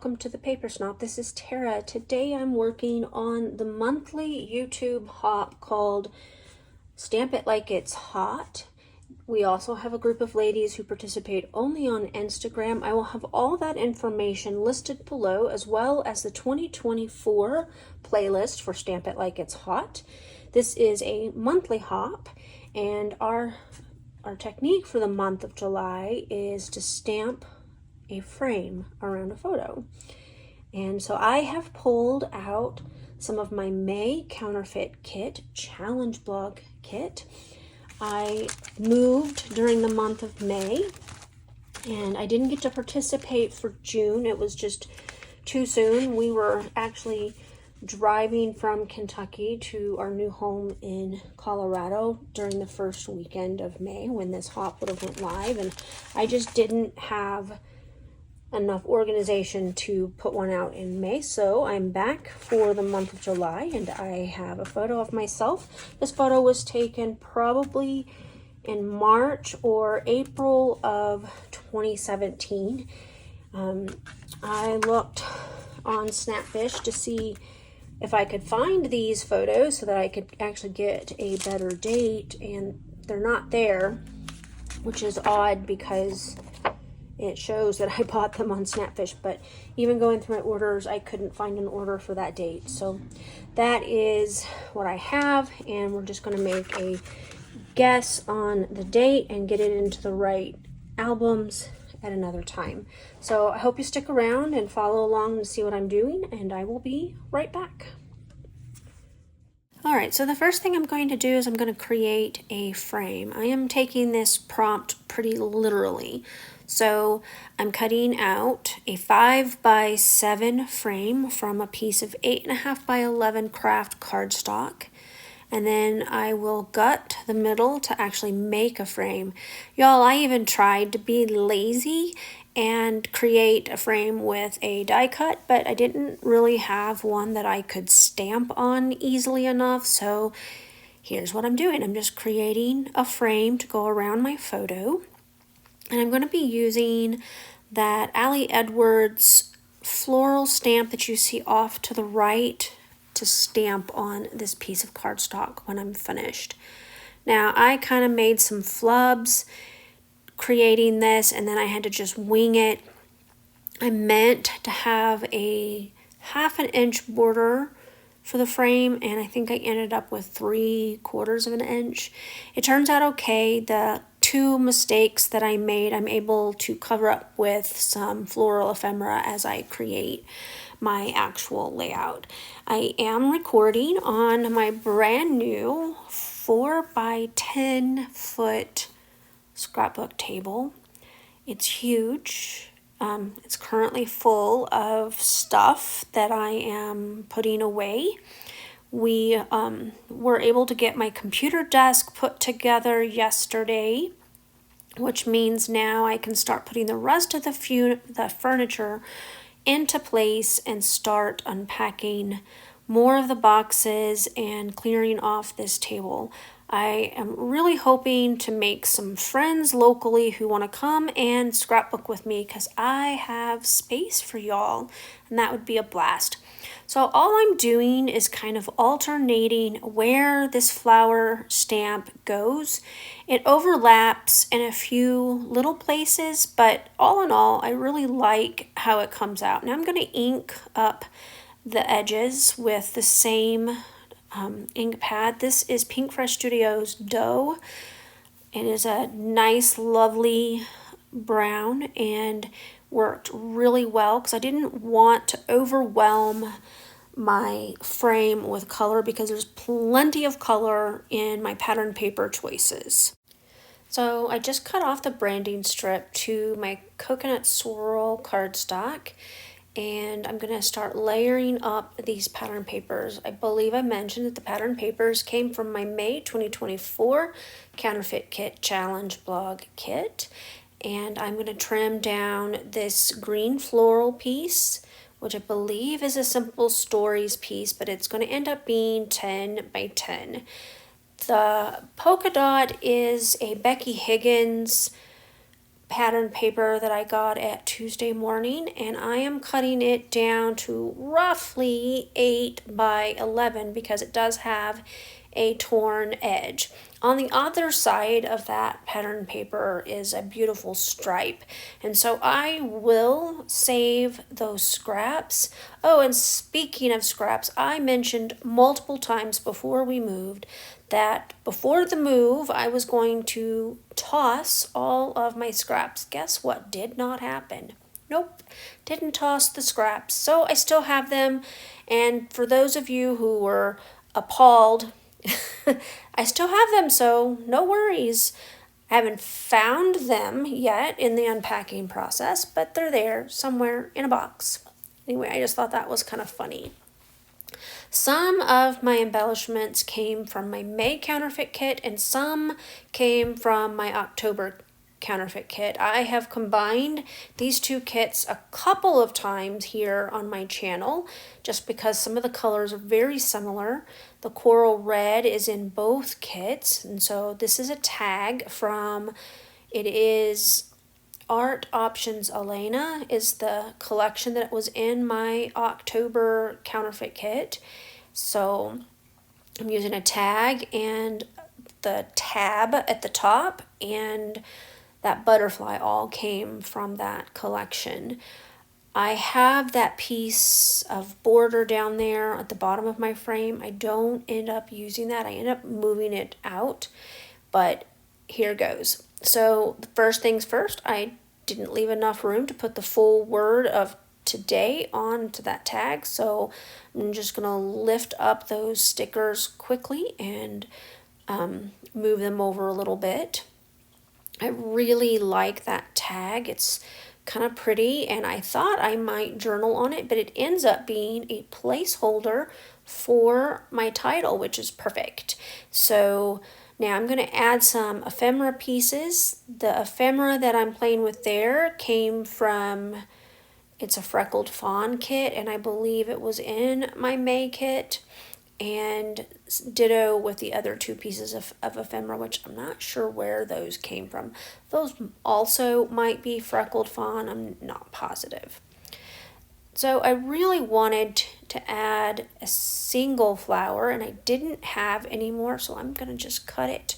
welcome to the Paper Snob. This is Tara. Today I'm working on the monthly YouTube hop called Stamp It Like It's Hot. We also have a group of ladies who participate only on Instagram. I will have all that information listed below, as well as the 2024 playlist for Stamp It Like It's Hot. This is a monthly hop, and our technique for the month of July is to stamp a frame around a photo. And so I have pulled out some of my May Counterfeit Kit challenge blog kit. I moved during the month of May and I didn't get to participate for June. It was just too soon. We were actually driving from Kentucky to our new home in Colorado during the first weekend of May when this hop would have went live, and I just didn't have enough organization to put one out in May. So I'm back for the month of July and I have a photo of myself. This photo was taken probably in March or April of 2017. I looked on Snapfish to see if I could find these photos so that I could actually get a better date, and they're not there, which is odd because it shows that I bought them on Snapfish, but even going through my orders, I couldn't find an order for that date. So that is what I have, and we're just going to make a guess on the date and get it into the right albums at another time. So I hope you stick around and follow along and see what I'm doing, and I will be right back. Alright, so the first thing I'm going to do is I'm going to create a frame. I am taking this prompt pretty literally. So I'm cutting out a 5x7 frame from a piece of 8.5x11 craft cardstock. And then I will gut the middle to actually make a frame. Y'all, I even tried to be lazy and create a frame with a die cut, but I didn't really have one that I could stamp on easily enough. So here's what I'm doing. I'm just creating a frame to go around my photo. And I'm going to be using that Ali Edwards floral stamp that you see off to the right to stamp on this piece of cardstock when I'm finished. Now, I kind of made some flubs creating this, and then I had to just wing it. I meant to have a 1/2 inch border for the frame, and I think I ended up with 3/4 inch. It turns out okay. The two mistakes that I made, I'm able to cover up with some floral ephemera as I create my actual layout. I am recording on my brand new 4x10 foot scrapbook table. It's huge. It's currently full of stuff that I am putting away. We were able to get my computer desk put together yesterday, which means now I can start putting the rest of the furniture into place and start unpacking more of the boxes and clearing off this table. I am really hoping to make some friends locally who want to come and scrapbook with me because I have space for y'all, and that would be a blast. So all I'm doing is kind of alternating where this flower stamp goes. It overlaps in a few little places, but all in all, I really like how it comes out. Now I'm going to ink up the edges with the same ink pad. This is Pinkfresh Studios Dough. It is a nice, lovely brown and worked really well because I didn't want to overwhelm my frame with color because there's plenty of color in my pattern paper choices. So I just cut off the branding strip to my coconut swirl cardstock, and I'm going to start layering up these pattern papers. I believe I mentioned that the pattern papers came from my May 2024 Counterfeit Kit Challenge blog kit, and I'm going to trim down this green floral piece, which I believe is a Simple Stories piece, but it's going to end up being 10x10. The polka dot is a Becky Higgins pattern paper that I got at Tuesday Morning, and I am cutting it down to roughly 8 by 11 because it does have a torn edge. On the other side of that pattern paper is a beautiful stripe, and so I will save those scraps. Oh, and speaking of scraps, I mentioned multiple times before we moved that before the move I was going to toss all of my scraps. Guess what did not happen? Nope, didn't toss the scraps. So I still have them, and for those of you who were appalled, I still have them, so no worries. I haven't found them yet in the unpacking process, but they're there somewhere in a box. Anyway, I just thought that was kind of funny. Some of my embellishments came from my May counterfeit kit, and some came from my October counterfeit kit. I have combined these two kits a couple of times here on my channel just because some of the colors are very similar. The coral red is in both kits, and so this is a tag from, it is Art Options Elena is the collection that was in my October counterfeit kit. So I'm using a tag and the tab at the top, and that butterfly all came from that collection. I have that piece of border down there at the bottom of my frame. I don't end up using that. I end up moving it out, but here goes. So the first things first, I didn't leave enough room to put the full word of today onto that tag, so I'm just gonna lift up those stickers quickly and move them over a little bit. I really like that tag. It's kind of pretty, and I thought I might journal on it, but it ends up being a placeholder for my title, which is perfect. So now I'm going to add some ephemera pieces. The ephemera that I'm playing with there came from, it's a Freckled Fawn kit, and I believe it was in my May kit. And ditto with the other two pieces of ephemera, which I'm not sure where those came from. Those also might be Freckled Fawn, I'm not positive. So I really wanted to add a single flower, and I didn't have any more, so I'm going to just cut it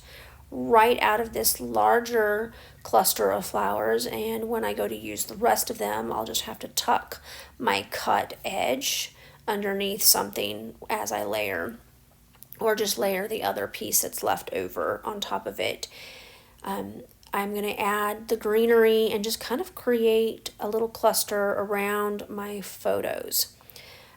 right out of this larger cluster of flowers, and when I go to use the rest of them, I'll just have to tuck my cut edge underneath something as I layer, or just layer the other piece that's left over on top of it. I'm going to add the greenery and just kind of create a little cluster around my photos.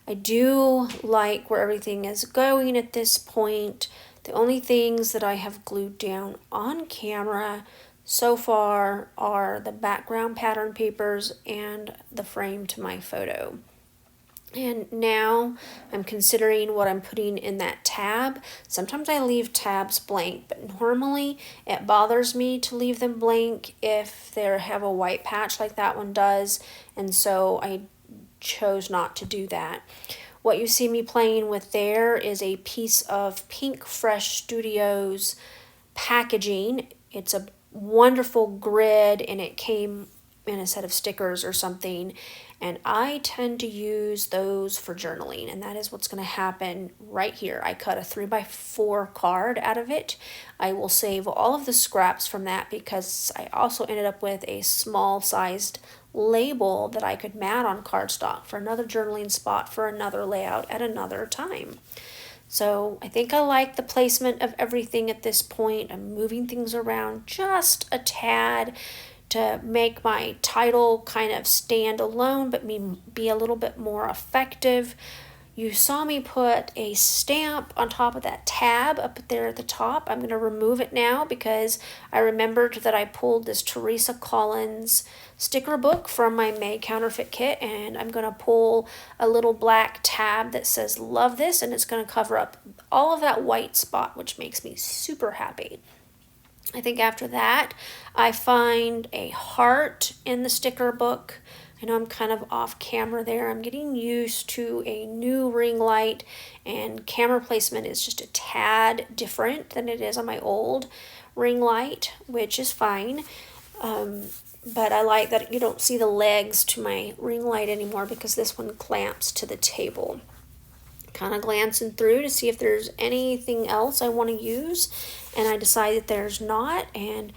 I do like where everything is going at this point. The only things that I have glued down on camera so far are the background pattern papers and the frame to my photo. And now I'm considering what I'm putting in that tab. Sometimes I leave tabs blank, but normally it bothers me to leave them blank if they have a white patch like that one does, and so I chose not to do that. What you see me playing with there is a piece of Pink Fresh Studios packaging. It's a wonderful grid, and it came in a set of stickers or something, and I tend to use those for journaling, and that is what's going to happen right here. I cut a 3x4 card out of it. I will save all of the scraps from that because I also ended up with a small sized label that I could mat on cardstock for another journaling spot for another layout at another time. So I think I like the placement of everything at this point. I'm moving things around just a tad to make my title kind of stand alone, but be a little bit more effective. You saw me put a stamp on top of that tab up there at the top. I'm going to remove it now because I remembered that I pulled this Teresa Collins sticker book from my May counterfeit kit, and I'm going to pull a little black tab that says "Love This," and it's going to cover up all of that white spot, which makes me super happy. I think after that, I find a heart in the sticker book. I know I'm kind of off camera there. I'm getting used to a new ring light, and camera placement is just a tad different than it is on my old ring light, which is fine. But I like that you don't see the legs to my ring light anymore because this one clamps to the table. Kind of glancing through to see if there's anything else I want to use, and I decided there's not, and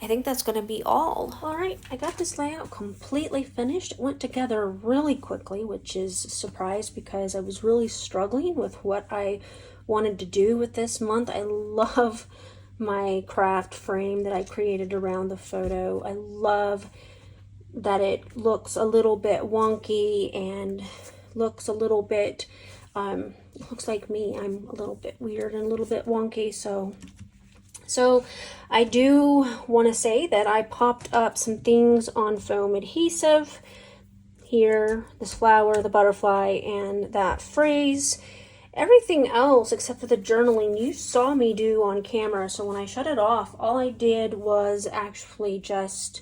I think that's going to be all. All right, I got this layout completely finished. It went together really quickly, which is a surprise because I was really struggling with what I wanted to do with this month. I love my craft frame that I created around the photo. I love that it looks a little bit wonky and looks a little bit looks like me. I'm a little bit weird and a little bit wonky, so I do want to say that I popped up some things on foam adhesive here, this flower, the butterfly, and that phrase. Everything else except for the journaling you saw me do on camera, so when I shut it off, all I did was actually just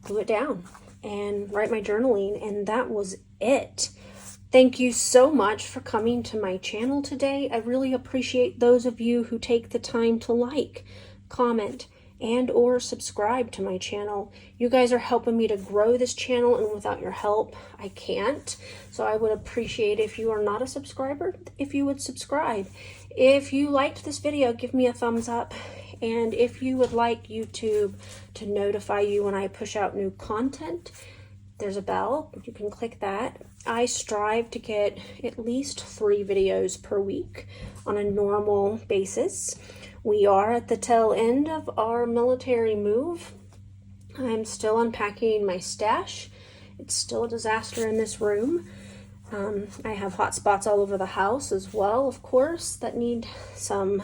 glue it down and write my journaling, and that was it. Thank you so much for coming to my channel today. I really appreciate those of you who take the time to like, comment, and or subscribe to my channel. You guys are helping me to grow this channel, and without your help, I can't. So I would appreciate if you are not a subscriber, if you would subscribe. If you liked this video, give me a thumbs up. And if you would like YouTube to notify you when I push out new content, there's a bell. You can click that. I strive to get at least 3 videos per week on a normal basis. We are at the tail end of our military move. I'm still unpacking my stash. It's still a disaster in this room. I have hot spots all over the house as well, of course, that need some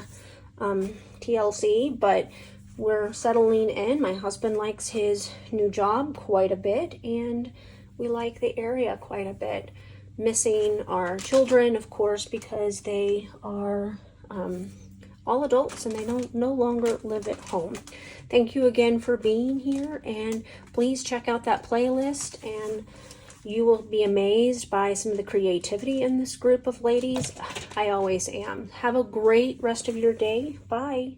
TLC, but we're settling in. My husband likes his new job quite a bit, and we like the area quite a bit. Missing our children, of course, because they are all adults and they no longer live at home. Thank you again for being here, and please check out that playlist, and you will be amazed by some of the creativity in this group of ladies. I always am. Have a great rest of your day. Bye.